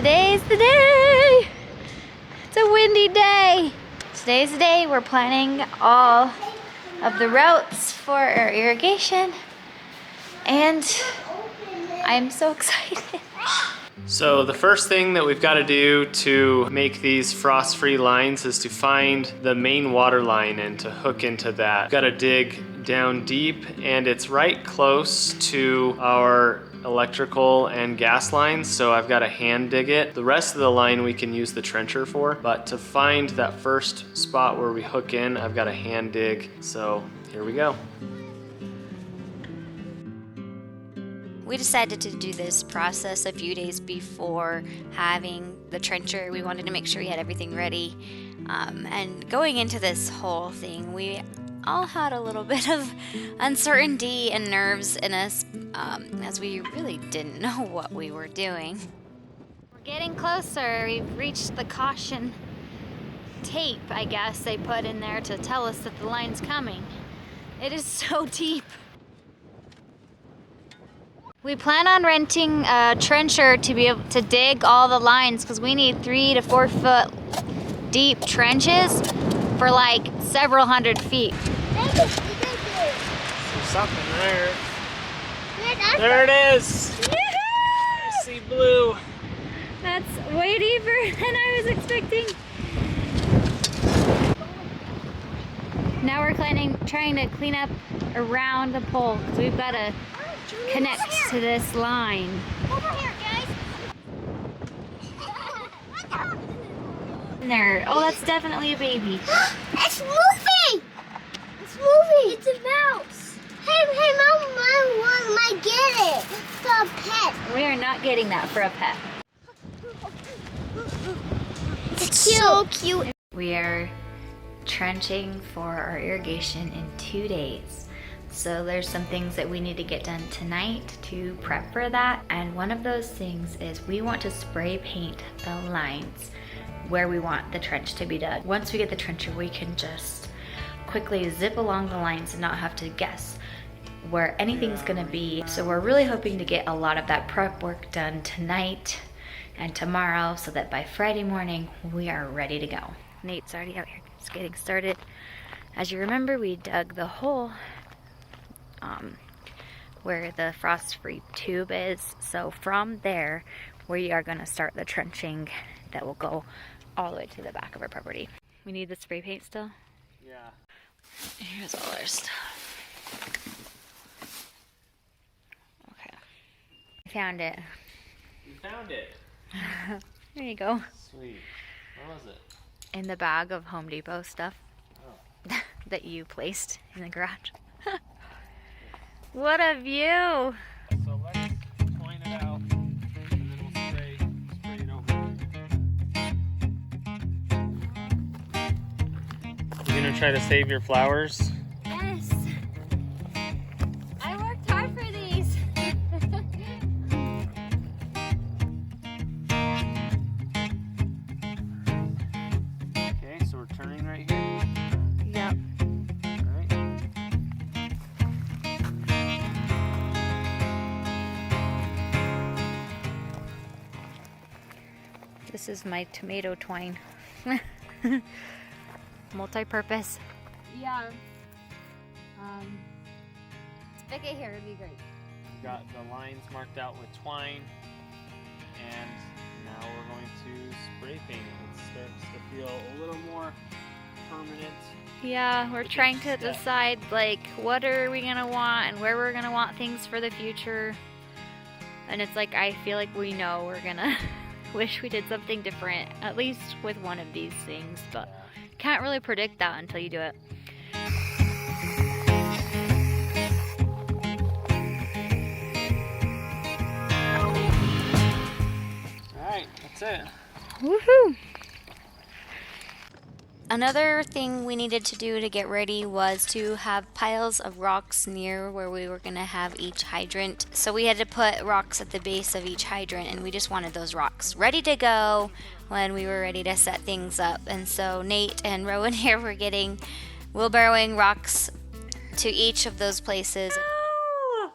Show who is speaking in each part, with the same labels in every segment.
Speaker 1: Today's the day. It's a windy day. Today's the day we're planning all of the routes for our irrigation, and I'm so excited.
Speaker 2: So the first thing that we've got to do to make these frost-free lines is to find the main water line and to hook into that. We've got to dig down deep, and it's right close to our electrical and gas lines, so I've got to hand dig it. The rest of the line we can use the trencher for, but to find that first spot where we hook in, I've got to hand dig. So here we go.
Speaker 1: We decided to do this process a few days before having the trencher. We wanted to make sure we had everything ready. And going into this whole thing, we all had a little bit of uncertainty and nerves in us, as we really didn't know what we were doing. We're getting closer. We've reached the caution tape, I guess they put in there to tell us that the line's coming. It is so deep. We plan on renting a trencher to be able to dig all the lines, because we need 3 to 4 foot deep trenches for like several hundred feet.
Speaker 2: There's something there. There it is. I see blue.
Speaker 1: That's way deeper than I was expecting. Now we're trying to clean up around the pole, because we've got to connect to this line.
Speaker 3: Over here, guys.
Speaker 1: There. Oh, that's definitely a baby.
Speaker 3: It's moving. It's moving. It's a mouse. Hey, Mom, I get it. For a pet.
Speaker 1: We are not getting that for a pet.
Speaker 3: It's cute. So cute.
Speaker 1: We are trenching for our irrigation in 2 days. So there's some things that we need to get done tonight to prep for that. And one of those things is we want to spray paint the lines where we want the trench to be dug. Once we get the trencher, we can just quickly zip along the lines and not have to guess where anything's gonna be. So we're really hoping to get a lot of that prep work done tonight and tomorrow, so that by Friday morning, we are ready to go. Nate's already out here just getting started. As you remember, we dug the hole where the frost-free tube is. So from there, we are gonna start the trenching that will go all the way to the back of our property. We need the spray paint still?
Speaker 2: Yeah.
Speaker 1: Here's all our stuff. Okay. I found it.
Speaker 2: You found it.
Speaker 1: There you go.
Speaker 2: Sweet. Where was it?
Speaker 1: In the bag of Home Depot stuff
Speaker 2: Oh.
Speaker 1: that you placed in the garage. What a view!
Speaker 2: So let's point it out, and then we'll spray it over. You gonna try to save your flowers?
Speaker 1: Yes! I worked hard for these!
Speaker 2: Okay, so we're turning right here.
Speaker 1: Yep.
Speaker 2: Alright.
Speaker 1: This is my tomato twine. Multi-purpose. Yeah. Stick it here, it'd be great.
Speaker 2: We've got the lines marked out with twine, and now we're going to spray paint it. It starts to feel a little more permanent.
Speaker 1: Yeah, we're trying to decide like what are we gonna want and where we're gonna want things for the future. And it's like I feel like we know we're gonna wish we did something different, at least with one of these things, but can't really predict that until you do it.
Speaker 2: Alright, that's it.
Speaker 1: Woohoo! Another thing we needed to do to get ready was to have piles of rocks near where we were going to have each hydrant. So we had to put rocks at the base of each hydrant, and we just wanted those rocks ready to go when we were ready to set things up. And so Nate and Rowan here were wheelbarrowing rocks to each of those places.
Speaker 4: Oh!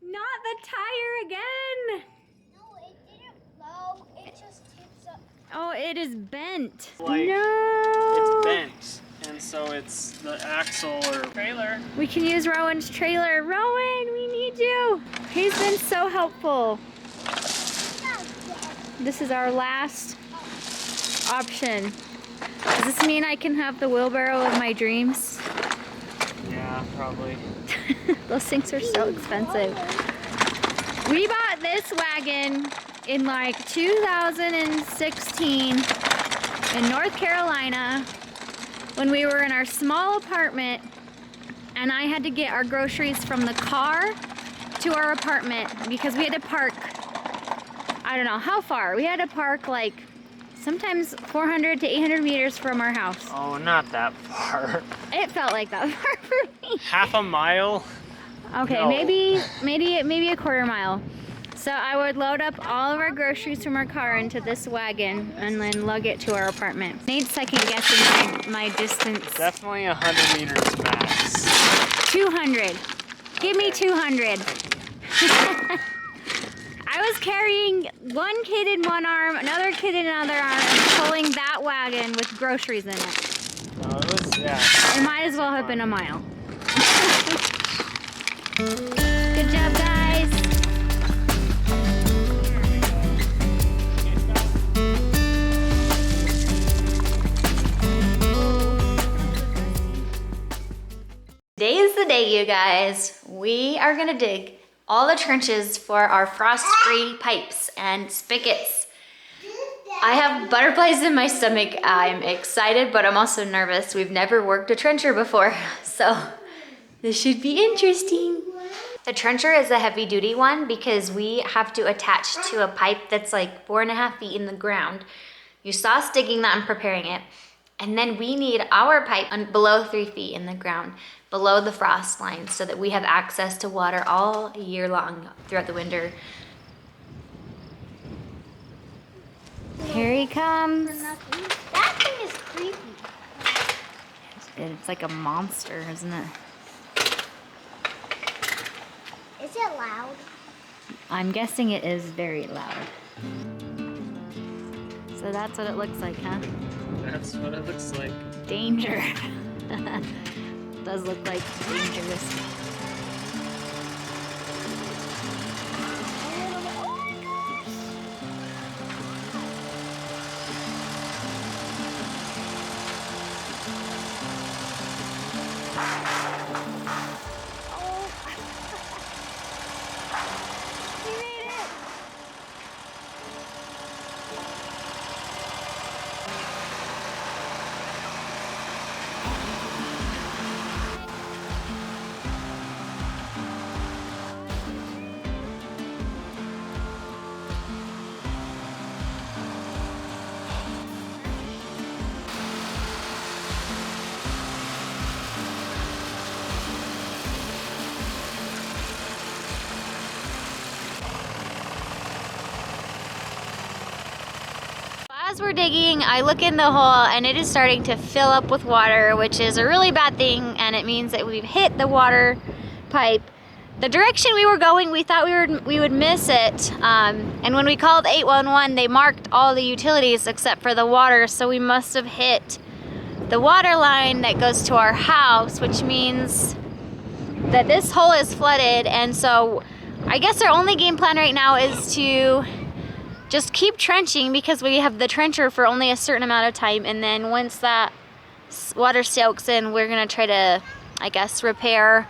Speaker 4: Not the tire again!
Speaker 3: No, it didn't blow.
Speaker 1: Oh, it is bent.
Speaker 2: Like,
Speaker 1: No.
Speaker 2: it's bent. And so it's the axle or trailer.
Speaker 1: We can use Rowan's trailer. Rowan, we need you. He's been so helpful. This is our last option. Does this mean I can have the wheelbarrow of my dreams?
Speaker 2: Yeah, probably.
Speaker 1: Those things are so expensive. We bought this wagon in like 2016 in North Carolina when we were in our small apartment, and I had to get our groceries from the car to our apartment because we had to park, I don't know how far. We had to park like sometimes 400 to 800 meters from our house.
Speaker 2: Oh, not that far.
Speaker 1: It felt like that far for me.
Speaker 2: Half a mile?
Speaker 1: Okay,
Speaker 2: No.
Speaker 1: maybe a quarter mile. So I would load up all of our groceries from our car into this wagon and then lug it to our apartment. Nate's second guessing my distance.
Speaker 2: Definitely 100 meters max.
Speaker 1: 200. Give me 200. I was carrying one kid in one arm, another kid in another arm, and pulling that wagon with groceries in it.
Speaker 2: No, it was, yeah.
Speaker 1: It might as well have been a mile. Good job, guys. Today is the day, you guys. We are gonna dig all the trenches for our frost-free pipes and spigots. I have butterflies in my stomach. I'm excited, but I'm also nervous. We've never worked a trencher before, so this should be interesting. The trencher is a heavy duty one because we have to attach to a pipe that's like 4.5 feet in the ground. You saw us digging that and preparing it. And then we need our pipe below 3 feet in the ground, below the frost line, so that we have access to water all year long throughout the winter. Here he comes.
Speaker 3: That thing is creepy.
Speaker 1: It's like a monster, isn't it?
Speaker 3: Is it loud?
Speaker 1: I'm guessing it is very loud. So that's what it looks like, huh?
Speaker 2: That's what it looks like.
Speaker 1: Danger. Does look like dangerous. As we're digging, I look in the hole and it is starting to fill up with water, which is a really bad thing, and it means that we've hit the water pipe. The direction we were going, we thought we would miss it, and when we called 811, they marked all the utilities except for the water, so we must have hit the water line that goes to our house, which means that this hole is flooded. And so I guess our only game plan right now is to just keep trenching, because we have the trencher for only a certain amount of time, and then once that water soaks in, we're gonna try to, I guess, repair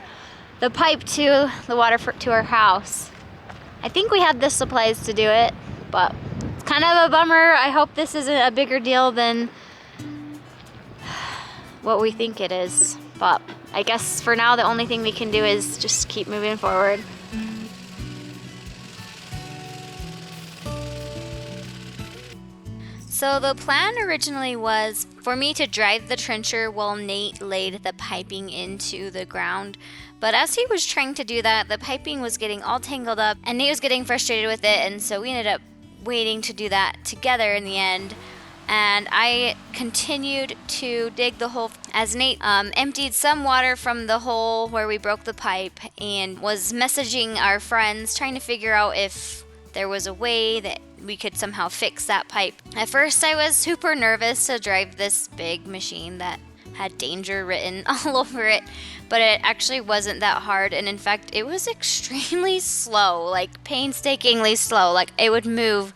Speaker 1: the pipe to the water to our house. I think we have the supplies to do it, but it's kind of a bummer. I hope this isn't a bigger deal than what we think it is, but I guess for now the only thing we can do is just keep moving forward. So the plan originally was for me to drive the trencher while Nate laid the piping into the ground. But as he was trying to do that, the piping was getting all tangled up and Nate was getting frustrated with it, and so we ended up waiting to do that together in the end. And I continued to dig the hole as Nate emptied some water from the hole where we broke the pipe and was messaging our friends trying to figure out if there was a way that we could somehow fix that pipe. At first I was super nervous to drive this big machine that had danger written all over it, but it actually wasn't that hard, and in fact it was extremely slow, like painstakingly slow. Like it would move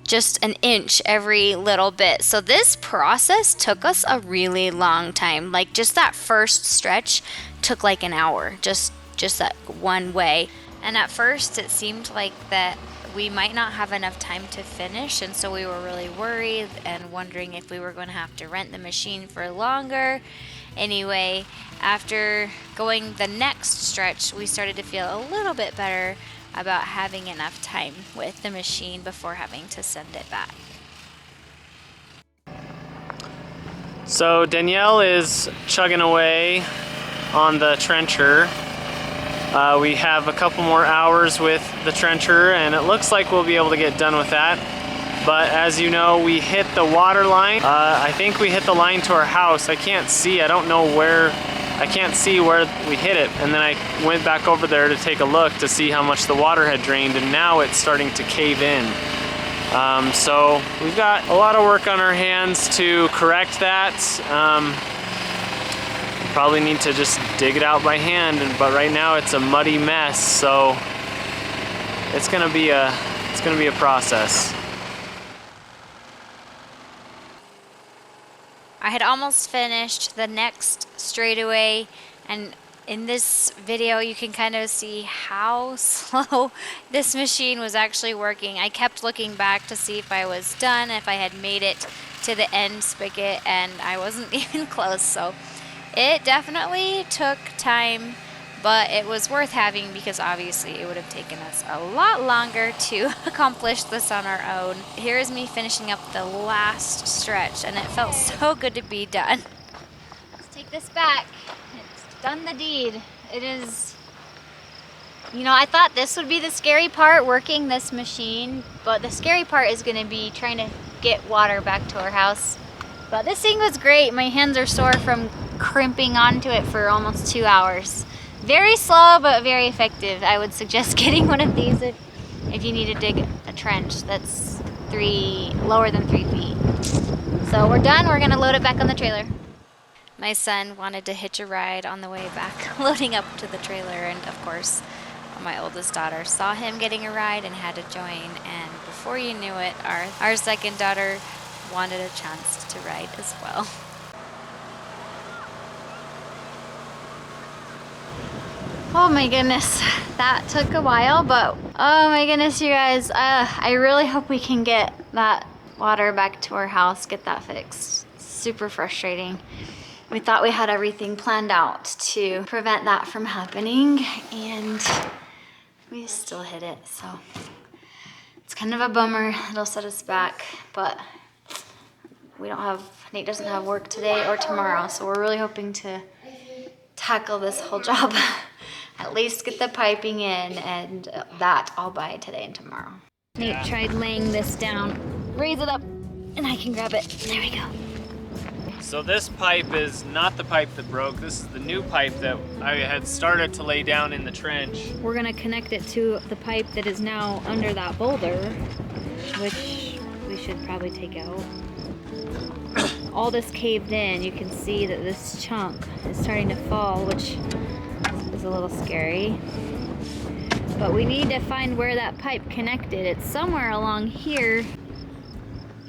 Speaker 1: just an inch every little bit. So this process took us a really long time. Like just that first stretch took like an hour, just that one way. And at first it seemed like that we might not have enough time to finish, and so we were really worried and wondering if we were going to have to rent the machine for longer. Anyway, after going the next stretch, we started to feel a little bit better about having enough time with the machine before having to send it back.
Speaker 2: So Danielle is chugging away on the trencher. We have a couple more hours with the trencher, and it looks like we'll be able to get done with that. But as you know, we hit the water line. I think we hit the line to our house. I can't see, I don't know where, I can't see where we hit it. And then I went back over there to take a look to see how much the water had drained, and now it's starting to cave in. So we've got a lot of work on our hands to correct that. Probably need to just dig it out by hand, but right now it's a muddy mess, so it's gonna be a process.
Speaker 1: I had almost finished the next straightaway, and in this video you can kind of see how slow this machine was actually working. I kept looking back to see if I was done, if I had made it to the end spigot, and I wasn't even close. So it definitely took time, but it was worth having because obviously it would have taken us a lot longer to accomplish this on our own. Here's me finishing up the last stretch, and it felt so good to be done. Let's take this back. It's done the deed. It is, you know, I thought this would be the scary part, working this machine, but the scary part is going to be trying to get water back to our house. But this thing was great. My hands are sore from crimping onto it for almost 2 hours. Very slow, but very effective. I would suggest getting one of these if you need to dig a trench that's lower than 3 feet. So we're done. We're gonna load it back on the trailer. My son wanted to hitch a ride on the way back, loading up to the trailer, and of course, my oldest daughter saw him getting a ride and had to join, and before you knew it, our second daughter wanted a chance to ride as well. Oh my goodness, that took a while, but oh my goodness, you guys, I really hope we can get that water back to our house, get that fixed. Super frustrating. We thought we had everything planned out to prevent that from happening, and we still hit it, so it's kind of a bummer. It'll set us back, but Nate doesn't have work today or tomorrow, so we're really hoping to tackle this whole job. At least get the piping in, and that all by today and tomorrow. Nate tried laying this down. Raise it up, and I can grab it. There we go.
Speaker 2: So this pipe is not the pipe that broke. This is the new pipe that I had started to lay down in the trench.
Speaker 1: We're gonna connect it to the pipe that is now under that boulder, which we should probably take out. All this caved in. You can see that this chunk is starting to fall, which is a little scary. But we need to find where that pipe connected. It's somewhere along here.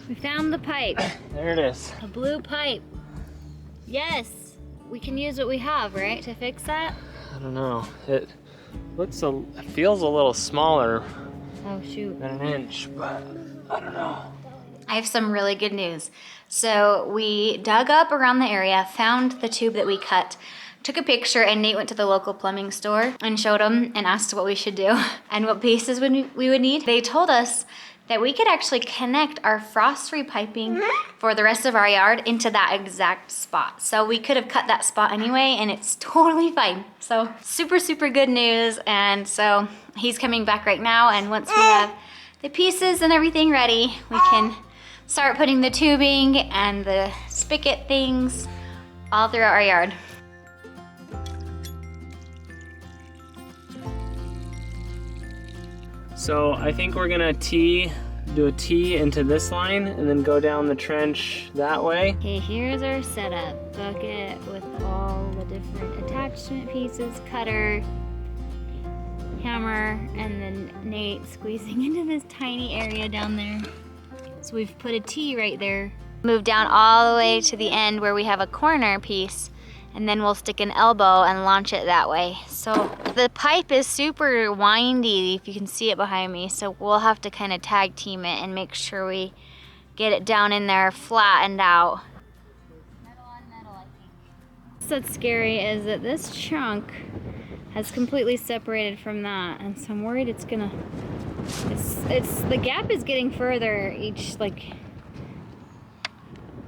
Speaker 1: We found the pipe.
Speaker 2: There it is.
Speaker 1: A blue pipe. Yes, we can use what we have, right, to fix that?
Speaker 2: I don't know. It feels a little smaller.
Speaker 1: Oh shoot.
Speaker 2: Than an inch, but I don't know.
Speaker 1: I have some really good news. So we dug up around the area, found the tube that we cut, took a picture, and Nate went to the local plumbing store and showed them and asked what we should do and what pieces we would need. They told us that we could actually connect our frost-free piping for the rest of our yard into that exact spot. So we could have cut that spot anyway, and it's totally fine. So super, super good news. And so he's coming back right now, and once we have the pieces and everything ready, we can start putting the tubing and the spigot things all throughout our yard.
Speaker 2: So I think we're gonna do a T into this line and then go down the trench that way.
Speaker 1: Okay, here's our setup. Bucket with all the different attachment pieces, cutter, hammer, and then Nate squeezing into this tiny area down there. So we've put a T right there. Move down all the way to the end where we have a corner piece, and then we'll stick an elbow and launch it that way. So the pipe is super windy, if you can see it behind me, so we'll have to kind of tag team it and make sure we get it down in there flattened out. Metal on metal, I think. What's scary is that this chunk has completely separated from that, and so I'm worried it's gonna, the gap is getting further each, like,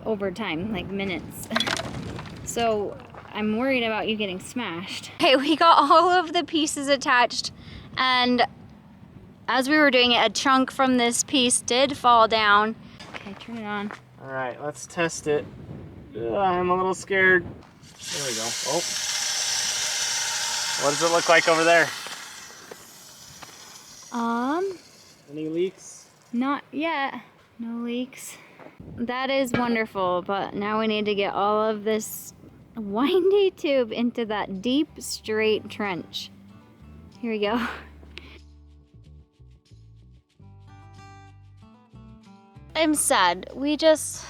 Speaker 1: over time, like minutes. So I'm worried about you getting smashed. Okay, we got all of the pieces attached, and as we were doing it, a chunk from this piece did fall down. Okay, turn it on.
Speaker 2: All right, let's test it. I'm a little scared. There we go. Oh. What does it look like over there? Any leaks?
Speaker 1: Not yet. No leaks. That is wonderful, but now we need to get all of this windy tube into that deep, straight trench. Here we go. I'm sad. We just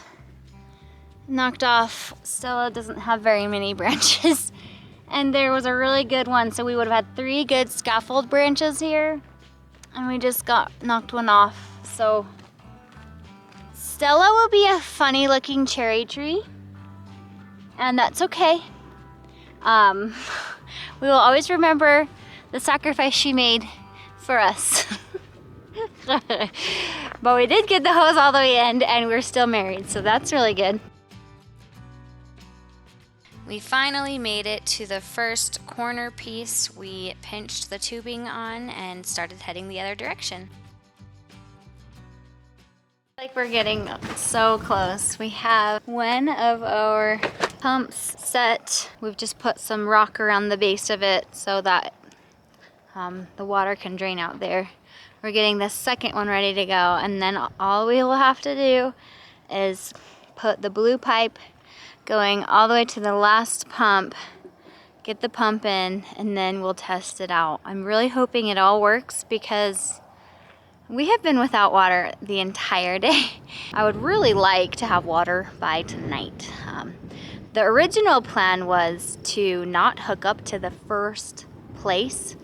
Speaker 1: knocked off. Stella doesn't have very many branches, and there was a really good one, so we would have had 3 good scaffold branches here, and we just got knocked one off. So Stella will be a funny looking cherry tree, and that's okay. We will always remember the sacrifice she made for us. But we did get the hose all the way in, and we're still married, so that's really good. We finally made it to the first corner piece. We pinched the tubing on and started heading the other direction. Like we're getting so close. We have one of our pumps set. We've just put some rock around the base of it so that the water can drain out there. We're getting the second one ready to go, and then all we will have to do is put the blue pipe going all the way to the last pump, get the pump in, and then we'll test it out. I'm really hoping it all works because we have been without water the entire day. I would really like to have water by tonight. The original plan was to not hook up to the first place,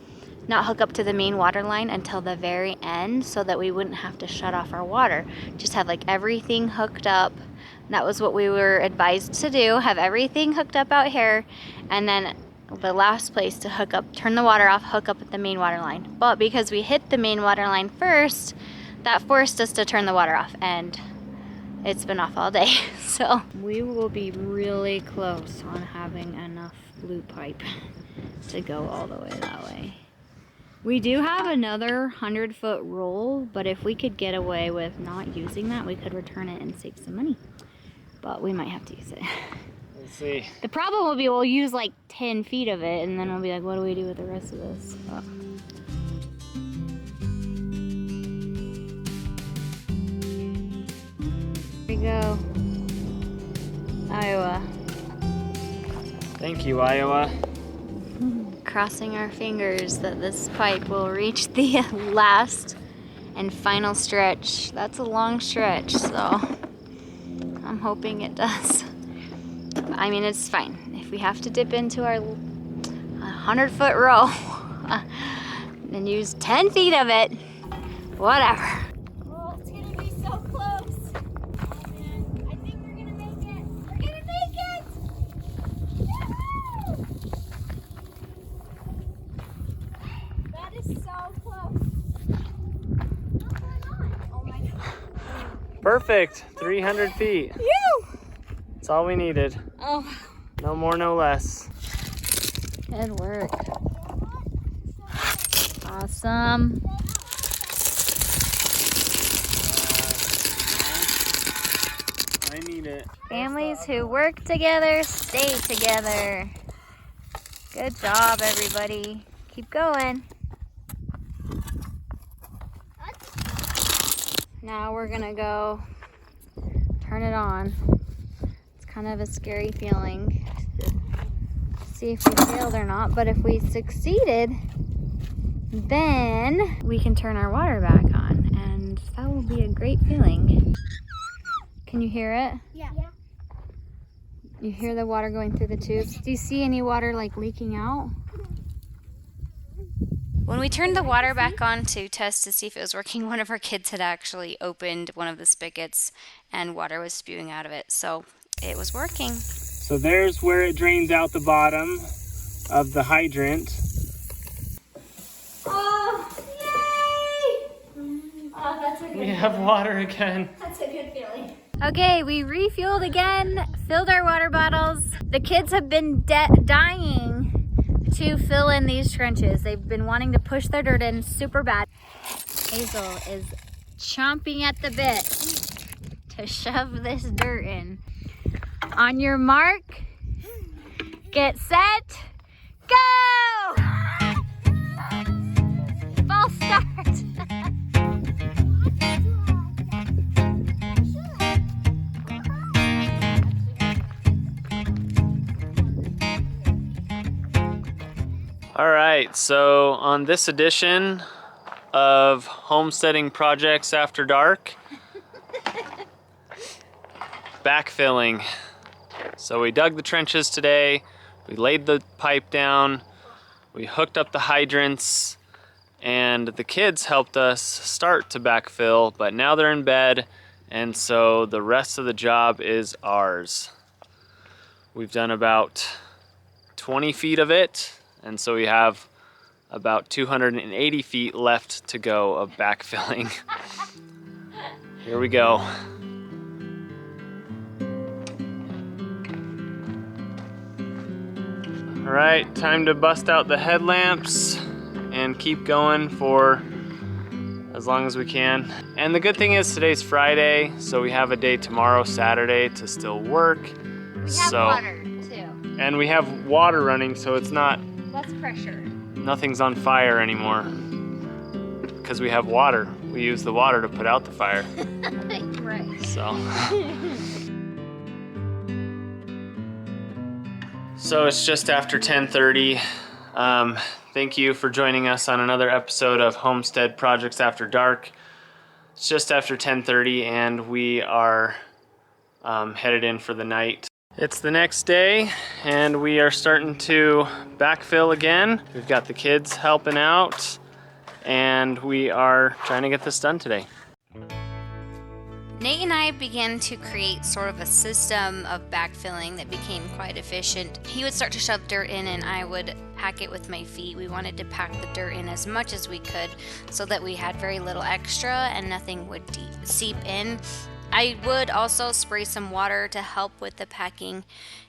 Speaker 1: not hook up to the main water line until the very end so that we wouldn't have to shut off our water. Just have like everything hooked up. That was what we were advised to do, have everything hooked up out here, and then the last place to hook up, turn the water off, hook up at the main water line. But because we hit the main water line first, that forced us to turn the water off, and it's been off all day. So we will be really close on having enough blue pipe to go all the way that way. We do have another 100-foot roll, but if we could get away with not using that, we could return it and save some money. But we might have to use it.
Speaker 2: Let's see.
Speaker 1: The problem will be we'll use like 10 feet of it, and then we'll be like, what do we do with the rest of this? But here we go. Iowa.
Speaker 2: Thank you, Iowa.
Speaker 1: Crossing our fingers that this pipe will reach the last and final stretch. That's a long stretch, so I'm hoping it does. I mean, it's fine. If we have to dip into our 100-foot row and use 10 feet of it, whatever. Oh, it's gonna be so close. Oh man, I think we're gonna make it. We're gonna make it! Woo! That is so close. Oh my God.
Speaker 2: Perfect, 300 feet.
Speaker 1: Phew!
Speaker 2: That's all we needed.
Speaker 1: Oh,
Speaker 2: No more, no less.
Speaker 1: good work. Awesome.
Speaker 2: I need it.
Speaker 1: Families who work together stay together. Good job, everybody. Keep going. Now we're gonna go turn it on. It's kind of a scary feeling to see if we failed or not, but if we succeeded, then we can turn our water back on, and that will be a great feeling. Can you hear it?
Speaker 3: Yeah.
Speaker 1: You hear the water going through the tubes? Do you see any water like leaking out? When we turned the water back on to test to see if it was working, one of our kids had actually opened one of the spigots and water was spewing out of it. So it was working.
Speaker 2: So there's where it drains out the bottom of the hydrant.
Speaker 1: Oh, yay! Oh, that's a good
Speaker 2: We have water again.
Speaker 1: That's a good feeling. Okay, we refueled again, filled our water bottles. The kids have been dying to fill in these trenches. They've been wanting to push their dirt in super bad. Hazel is chomping at the bit to shove this dirt in. On your mark, get set, go! False start.
Speaker 2: All right, so on this edition of Homesteading Projects After Dark, backfilling. So we dug the trenches today, we laid the pipe down, we hooked up the hydrants, and the kids helped us start to backfill, but now they're in bed, and so the rest of the job is ours. We've done about 20 feet of it, and so we have about 280 feet left to go of backfilling. Here we go. All right, time to bust out the headlamps and keep going for as long as we can. And the good thing is today's Friday, so we have a day tomorrow, Saturday, to still work.
Speaker 1: We have water too.
Speaker 2: And we have water running, so it's not
Speaker 1: Less pressure.
Speaker 2: nothing's on fire anymore because we have water. We use the water to put out the fire.
Speaker 1: Right.
Speaker 2: So it's just after 10:30. Thank you for joining us on another episode of Homestead Projects After Dark. It's just after 10:30 and we are headed in for the night. It's the next day and we are starting to backfill again. We've got the kids helping out and we are trying to get this done today.
Speaker 1: Nate and I began to create sort of a system of backfilling that became quite efficient. He would start to shove dirt in and I would pack it with my feet. We wanted to pack the dirt in as much as we could so that we had very little extra and nothing would seep in. I would also spray some water to help with the packing.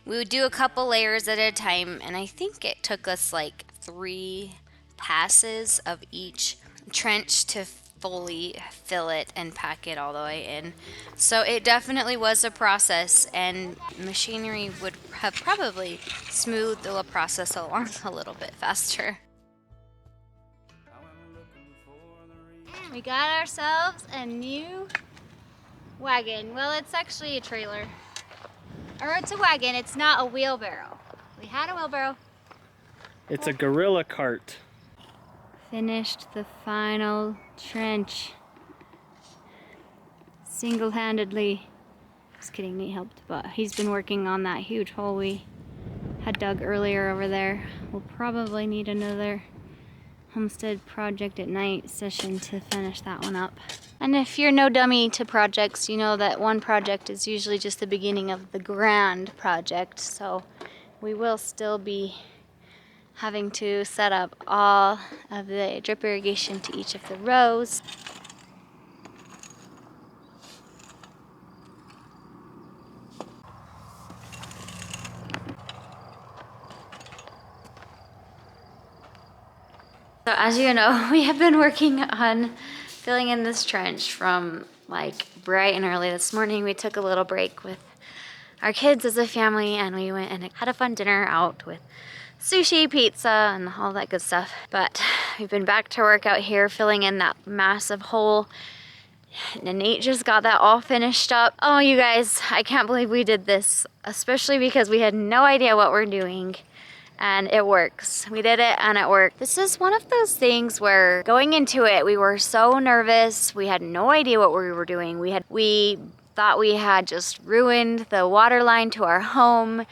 Speaker 1: We would do a couple layers at a time, and I think it took us like 3 passes of each trench to fully fill it and pack it all the way in. So it definitely was a process, and machinery would have probably smoothed the process along a little bit faster. We got ourselves a new wagon. Well, it's actually a trailer. Or it's a wagon, it's not a wheelbarrow. We had a wheelbarrow.
Speaker 2: It's a gorilla cart.
Speaker 1: Finished the final trench single-handedly. Just kidding, Nate helped, but he's been working on that huge hole we had dug earlier over there. We'll probably need another homestead project at night session to finish that one up. And if you're no dummy to projects, you know that one project is usually just the beginning of the grand project. So we will still be having to set up all of the drip irrigation to each of the rows. So as you know, we have been working on filling in this trench from like bright and early this morning. We took a little break with our kids as a family and we went and had a fun dinner out with sushi, pizza, and all that good stuff. But we've been back to work out here filling in that massive hole. And Nate just got that all finished up. Oh, you guys, I can't believe we did this, especially because we had no idea what we're doing. And it works. We did it and it worked. This is one of those things where going into it, we were so nervous. We had no idea what we were doing. We thought we had just ruined the water line to our home.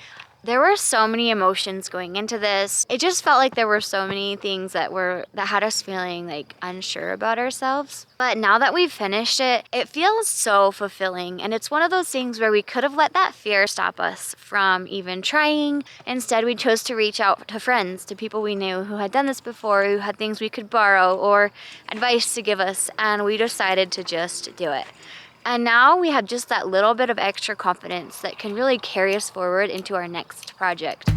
Speaker 1: There were so many emotions going into this. It just felt like there were so many things that had us feeling like unsure about ourselves. But now that we've finished it, it feels so fulfilling. And it's one of those things where we could have let that fear stop us from even trying. Instead, we chose to reach out to friends, to people we knew who had done this before, who had things we could borrow or advice to give us. And we decided to just do it. And now we have just that little bit of extra confidence that can really carry us forward into our next project.